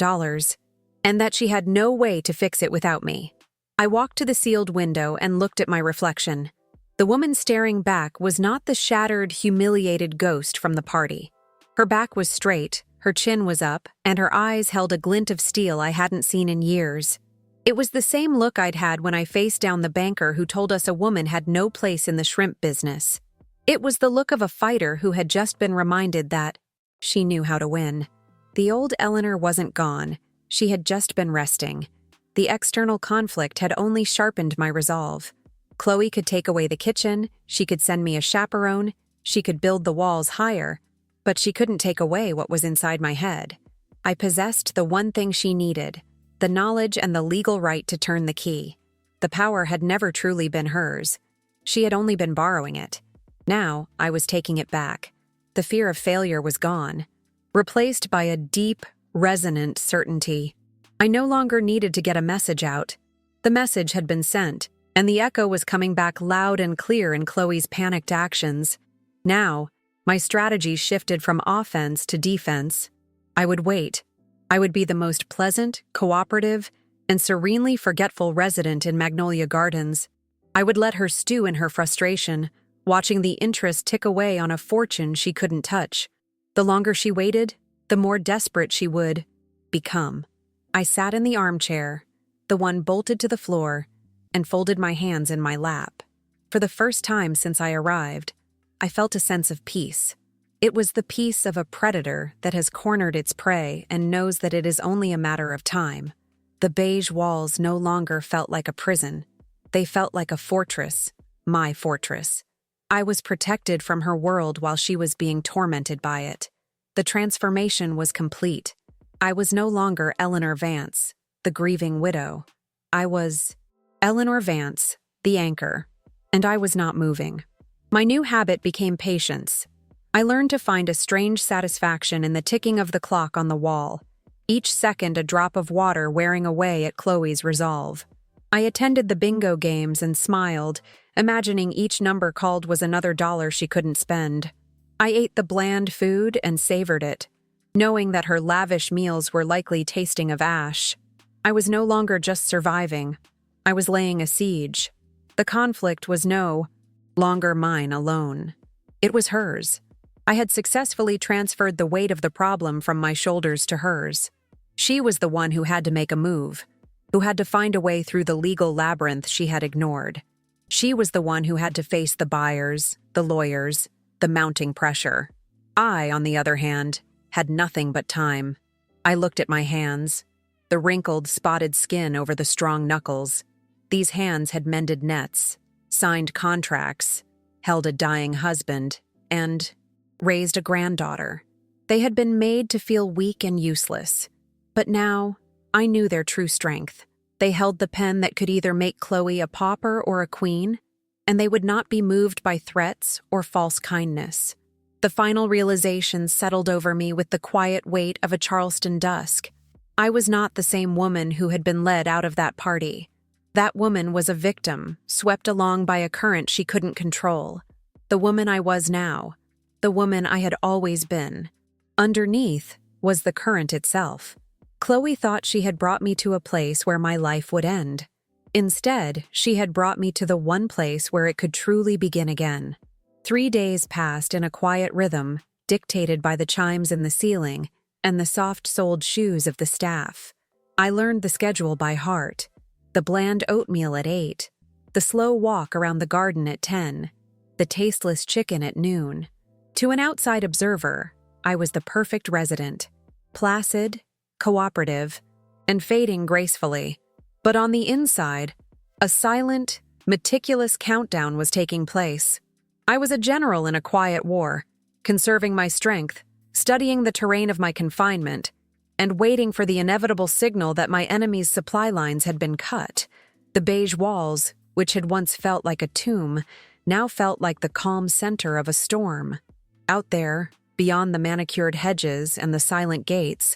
and that she had no way to fix it without me. I walked to the sealed window and looked at my reflection. The woman staring back was not the shattered, humiliated ghost from the party. Her back was straight, her chin was up, and her eyes held a glint of steel I hadn't seen in years. It was the same look I'd had when I faced down the banker who told us a woman had no place in the shrimp business. It was the look of a fighter who had just been reminded that she knew how to win. The old Eleanor wasn't gone. She had just been resting. The external conflict had only sharpened my resolve. Chloe could take away the kitchen, she could send me a chaperone, she could build the walls higher, but she couldn't take away what was inside my head. I possessed the one thing she needed, the knowledge and the legal right to turn the key. The power had never truly been hers. She had only been borrowing it. Now, I was taking it back. The fear of failure was gone, replaced by a deep, resonant certainty. I no longer needed to get a message out. The message had been sent, and the echo was coming back loud and clear in Chloe's panicked actions. Now, my strategy shifted from offense to defense. I would wait. I would be the most pleasant, cooperative, and serenely forgetful resident in Magnolia Gardens. I would let her stew in her frustration, watching the interest tick away on a fortune she couldn't touch. The longer she waited, the more desperate she would become. I sat in the armchair, the one bolted to the floor, and folded my hands in my lap. For the first time since I arrived, I felt a sense of peace. It was the peace of a predator that has cornered its prey and knows that it is only a matter of time. The beige walls no longer felt like a prison. They felt like a fortress, my fortress. I was protected from her world while she was being tormented by it. The transformation was complete. I was no longer Eleanor Vance, the grieving widow. I was Eleanor Vance, the anchor, and I was not moving. My new habit became patience. I learned to find a strange satisfaction in the ticking of the clock on the wall, each second a drop of water wearing away at Chloe's resolve. I attended the bingo games and smiled, imagining each number called was another dollar she couldn't spend. I ate the bland food and savored it, knowing that her lavish meals were likely tasting of ash. I was no longer just surviving. I was laying a siege. The conflict was no longer mine alone. It was hers. I had successfully transferred the weight of the problem from my shoulders to hers. She was the one who had to make a move, who had to find a way through the legal labyrinth she had ignored. She was the one who had to face the buyers, the lawyers, the mounting pressure. I, on the other hand, had nothing but time. I looked at my hands, the wrinkled, spotted skin over the strong knuckles. These hands had mended nets, signed contracts, held a dying husband, and raised a granddaughter. They had been made to feel weak and useless. But now, I knew their true strength. They held the pen that could either make Chloe a pauper or a queen, and they would not be moved by threats or false kindness. The final realization settled over me with the quiet weight of a Charleston dusk. I was not the same woman who had been led out of that party. That woman was a victim, swept along by a current she couldn't control. The woman I was now, the woman I had always been. Underneath was the current itself. Chloe thought she had brought me to a place where my life would end. Instead, she had brought me to the one place where it could truly begin again. 3 days passed in a quiet rhythm, dictated by the chimes in the ceiling and the soft-soled shoes of the staff. I learned the schedule by heart. The bland oatmeal at 8, the slow walk around the garden at 10, the tasteless chicken at noon. To an outside observer, I was the perfect resident, placid, cooperative, and fading gracefully. But on the inside, a silent, meticulous countdown was taking place. I was a general in a quiet war, conserving my strength, studying the terrain of my confinement, and waiting for the inevitable signal that my enemy's supply lines had been cut. The beige walls, which had once felt like a tomb, now felt like the calm center of a storm. Out there, beyond the manicured hedges and the silent gates,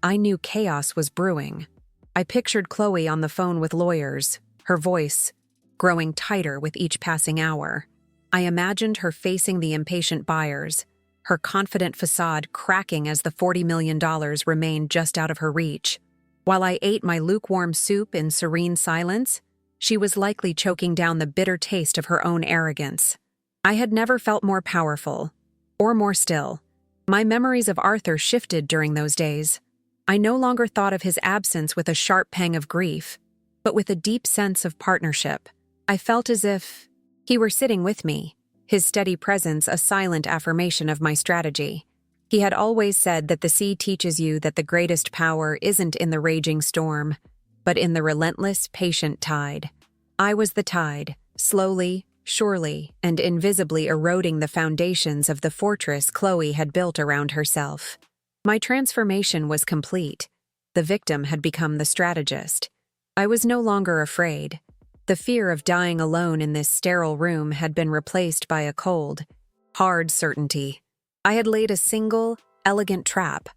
I knew chaos was brewing. I pictured Chloe on the phone with lawyers, her voice growing tighter with each passing hour. I imagined her facing the impatient buyers, her confident facade cracking as the $40 million remained just out of her reach. While I ate my lukewarm soup in serene silence, she was likely choking down the bitter taste of her own arrogance. I had never felt more powerful, or more still. My memories of Arthur shifted during those days. I no longer thought of his absence with a sharp pang of grief, but with a deep sense of partnership. I felt as if he were sitting with me, his steady presence a silent affirmation of my strategy. He had always said that the sea teaches you that the greatest power isn't in the raging storm, but in the relentless, patient tide. I was the tide, slowly, surely, and invisibly eroding the foundations of the fortress Chloe had built around herself. My transformation was complete. The victim had become the strategist. I was no longer afraid. The fear of dying alone in this sterile room had been replaced by a cold, hard certainty. I had laid a single, elegant trap,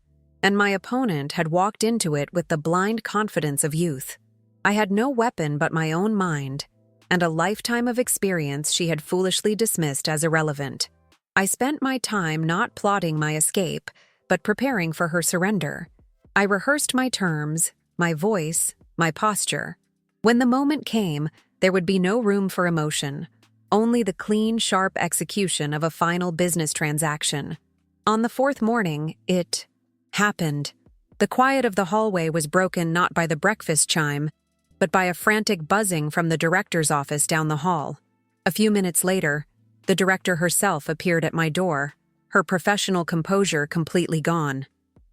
and my opponent had walked into it with the blind confidence of youth. I had no weapon but my own mind, and a lifetime of experience she had foolishly dismissed as irrelevant. I spent my time not plotting my escape, but preparing for her surrender. I rehearsed my terms, my voice, my posture. When the moment came, there would be no room for emotion, only the clean, sharp execution of a final business transaction. On the fourth morning, it happened. The quiet of the hallway was broken not by the breakfast chime, but by a frantic buzzing from the director's office down the hall. A few minutes later, the director herself appeared at my door, her professional composure completely gone.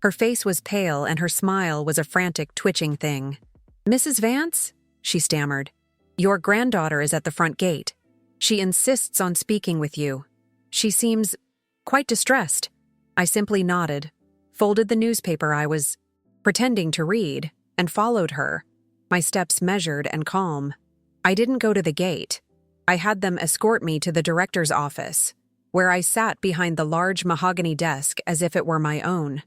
Her face was pale and her smile was a frantic, twitching thing. "Mrs. Vance?" she stammered. "Your granddaughter is at the front gate. She insists on speaking with you. She seems quite distressed." I simply nodded, folded the newspaper I was pretending to read, and followed her, my steps measured and calm. I didn't go to the gate. I had them escort me to the director's office, where I sat behind the large mahogany desk as if it were my own.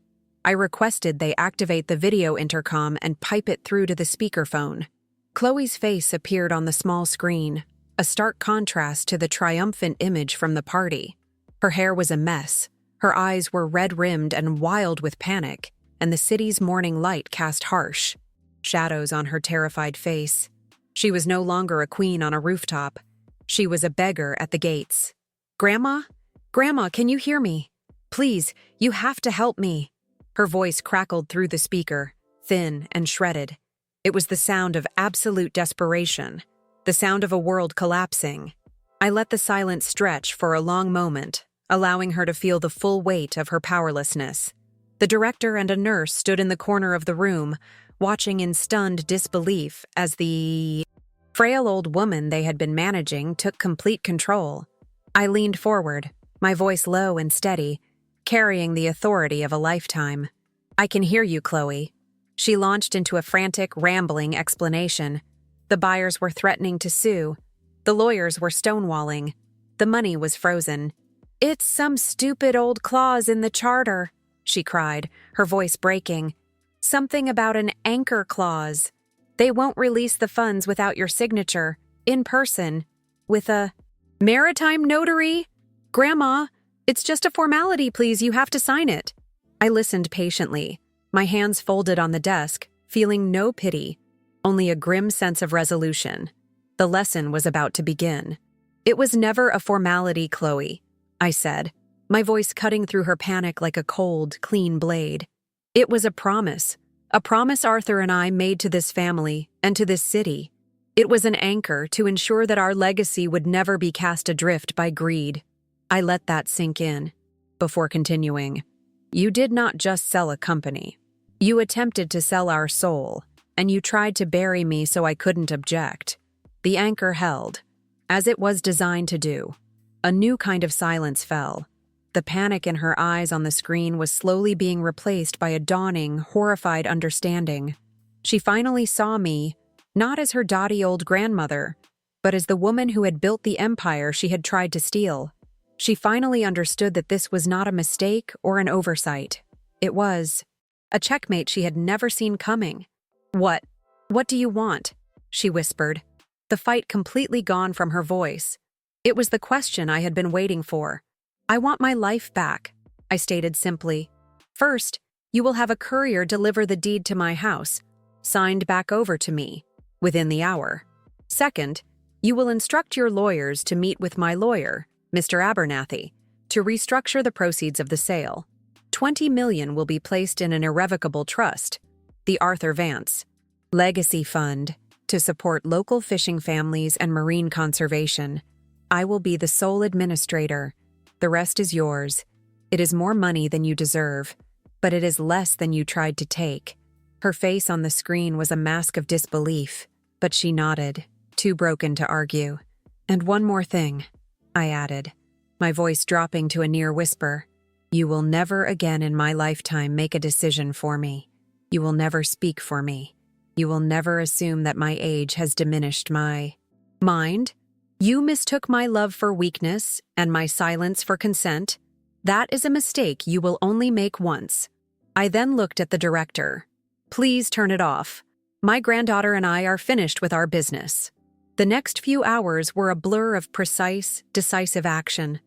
I requested they activate the video intercom and pipe it through to the speakerphone. Chloe's face appeared on the small screen, a stark contrast to the triumphant image from the party. Her hair was a mess, her eyes were red-rimmed and wild with panic, and the city's morning light cast harsh shadows on her terrified face. She was no longer a queen on a rooftop. She was a beggar at the gates. "Grandma? Grandma, can you hear me? Please, you have to help me." Her voice crackled through the speaker, thin and shredded. It was the sound of absolute desperation, the sound of a world collapsing. I let the silence stretch for a long moment, allowing her to feel the full weight of her powerlessness. The director and a nurse stood in the corner of the room, watching in stunned disbelief as the frail old woman they had been managing took complete control. I leaned forward, my voice low and steady, carrying the authority of a lifetime. "I can hear you, Chloe." She launched into a frantic, rambling explanation. The buyers were threatening to sue. The lawyers were stonewalling. The money was frozen. "It's some stupid old clause in the charter," she cried, her voice breaking. "Something about an anchor clause. They won't release the funds without your signature, in person, with a maritime notary. Grandma, it's just a formality, please. You have to sign it." I listened patiently, my hands folded on the desk, feeling no pity, only a grim sense of resolution. The lesson was about to begin. "It was never a formality, Chloe," I said, my voice cutting through her panic like a cold, clean blade. "It was a promise, A promise Arthur and I made to this family and to this city. It was an anchor to ensure that our legacy would never be cast adrift by greed. I let that sink in before continuing. You did not just sell a company. You attempted to sell our soul, and you tried to bury me so I couldn't object. The anchor held, as it was designed to do. A new kind of silence fell. The panic in her eyes on the screen was slowly being replaced by a dawning, horrified understanding. She finally saw me, not as her dotty old grandmother, but as the woman who had built the empire she had tried to steal. She finally understood that this was not a mistake or an oversight. It was a checkmate she had never seen coming. What do you want?" she whispered, the fight completely gone from her voice. It was the question I had been waiting for. "I want my life back," I stated simply. "First, you will have a courier deliver the deed to my house, signed back over to me, within the hour. Second, you will instruct your lawyers to meet with my lawyer, Mr. Abernathy, to restructure the proceeds of the sale. 20 million will be placed in an irrevocable trust, the Arthur Vance Legacy Fund, to support local fishing families and marine conservation. I will be the sole administrator. The rest is yours. It is more money than you deserve, but it is less than you tried to take." Her face on the screen was a mask of disbelief, but she nodded, too broken to argue. "And one more thing," I added, my voice dropping to a near whisper. "You will never again in my lifetime make a decision for me. You will never speak for me. You will never assume that my age has diminished my mind. You mistook my love for weakness and my silence for consent. That is a mistake you will only make once." I then looked at the director. "Please turn it off. My granddaughter and I are finished with our business." The next few hours were a blur of precise, decisive action.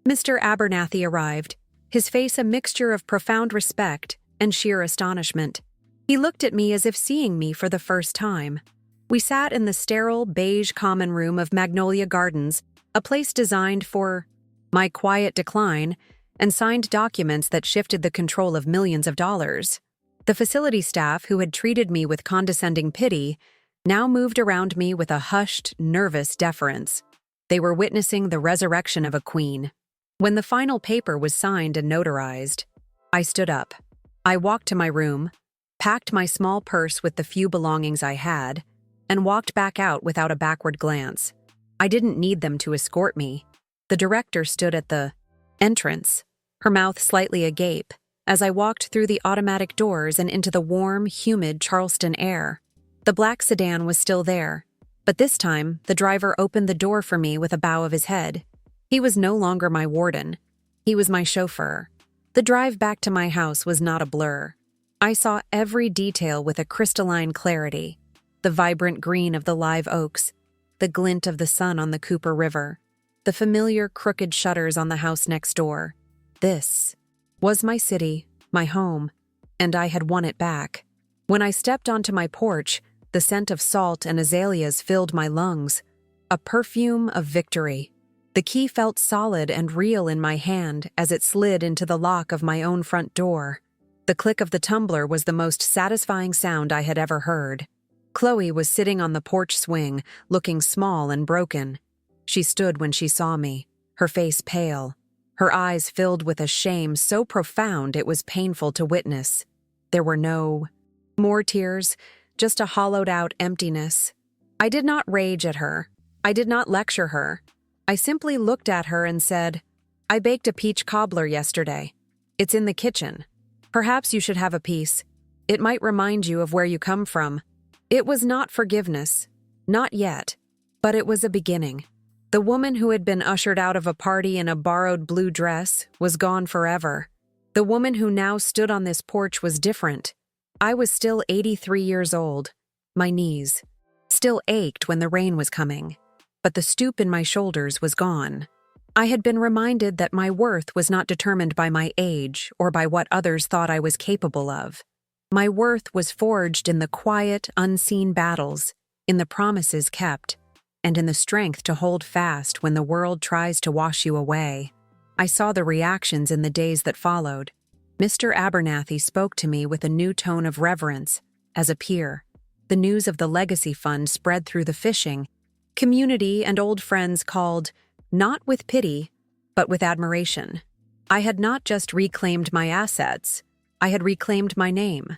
Mr. Abernathy arrived, his face a mixture of profound respect and sheer astonishment. He looked at me as if seeing me for the first time. We sat in the sterile, beige common room of Magnolia Gardens, a place designed for my quiet decline, and signed documents that shifted the control of millions of dollars. The facility staff, who had treated me with condescending pity, now moved around me with a hushed, nervous deference. They were witnessing the resurrection of a queen. When the final paper was signed and notarized, I stood up. I walked to my room, packed my small purse with the few belongings I had, and walked back out without a backward glance. I didn't need them to escort me. The director stood at the entrance, her mouth slightly agape, as I walked through the automatic doors and into the warm, humid Charleston air. The black sedan was still there, but this time the driver opened the door for me with a bow of his head. He was no longer my warden. He was my chauffeur. The drive back to my house was not a blur. I saw every detail with a crystalline clarity. The vibrant green of the live oaks, the glint of the sun on the Cooper River, the familiar crooked shutters on the house next door. This was my city, my home, and I had won it back. When I stepped onto my porch, the scent of salt and azaleas filled my lungs, a perfume of victory. The key felt solid and real in my hand as it slid into the lock of my own front door. The click of the tumbler was the most satisfying sound I had ever heard. Chloe was sitting on the porch swing, looking small and broken. She stood when she saw me, her face pale, her eyes filled with a shame so profound it was painful to witness. There were no more tears, just a hollowed-out emptiness. I did not rage at her. I did not lecture her. I simply looked at her and said, "I baked a peach cobbler yesterday. It's in the kitchen. Perhaps you should have a piece. It might remind you of where you come from." It was not forgiveness. Not yet. But it was a beginning. The woman who had been ushered out of a party in a borrowed blue dress was gone forever. The woman who now stood on this porch was different. I was still 83 years old. My knees still ached when the rain was coming, but the stoop in my shoulders was gone. I had been reminded that my worth was not determined by my age or by what others thought I was capable of. My worth was forged in the quiet, unseen battles, in the promises kept, and in the strength to hold fast when the world tries to wash you away. I saw the reactions in the days that followed. Mr. Abernathy spoke to me with a new tone of reverence, as a peer. The news of the legacy fund spread through the fishing community, and old friends called, not with pity, but with admiration. I had not just reclaimed my assets, I had reclaimed my name.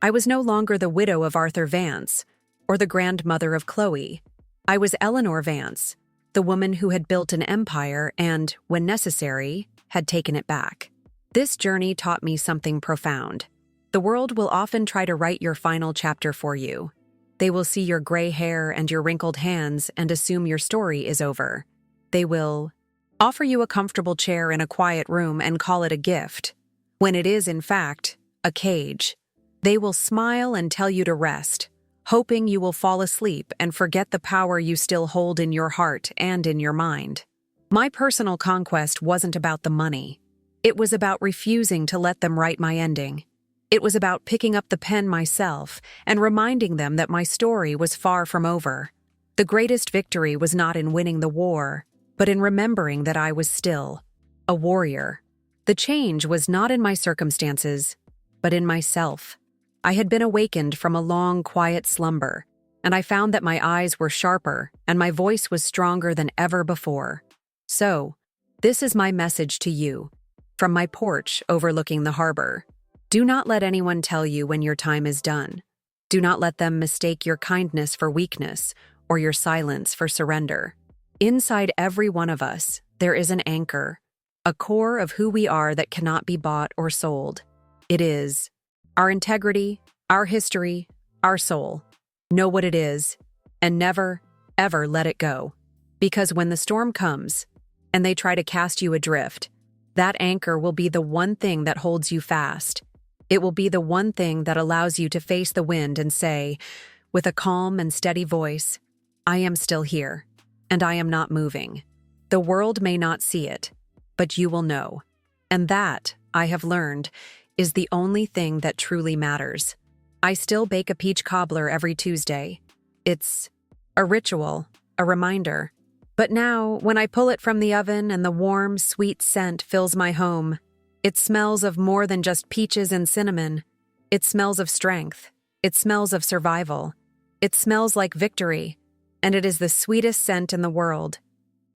I was no longer the widow of Arthur Vance, or the grandmother of Chloe. I was Eleanor Vance, the woman who had built an empire and, when necessary, had taken it back. This journey taught me something profound. The world will often try to write your final chapter for you. They will see your gray hair and your wrinkled hands and assume your story is over. They will offer you a comfortable chair in a quiet room and call it a gift, when it is, in fact, a cage. They will smile and tell you to rest, hoping you will fall asleep and forget the power you still hold in your heart and in your mind. My personal conquest wasn't about the money. It was about refusing to let them write my ending. It was about picking up the pen myself and reminding them that my story was far from over. The greatest victory was not in winning the war, but in remembering that I was still a warrior. The change was not in my circumstances, but in myself. I had been awakened from a long, quiet slumber, and I found that my eyes were sharper and my voice was stronger than ever before. So, this is my message to you, from my porch overlooking the harbor. Do not let anyone tell you when your time is done. Do not let them mistake your kindness for weakness or your silence for surrender. Inside every one of us, there is an anchor, a core of who we are that cannot be bought or sold. It is our integrity, our history, our soul. Know what it is, and never, ever let it go. Because when the storm comes, and they try to cast you adrift, that anchor will be the one thing that holds you fast. It will be the one thing that allows you to face the wind and say, with a calm and steady voice, I am still here, and I am not moving. The world may not see it, but you will know. And that, I have learned, is the only thing that truly matters. I still bake a peach cobbler every Tuesday. It's a ritual, a reminder. But now, when I pull it from the oven and the warm, sweet scent fills my home, it smells of more than just peaches and cinnamon. It smells of strength. It smells of survival. It smells like victory. And it is the sweetest scent in the world.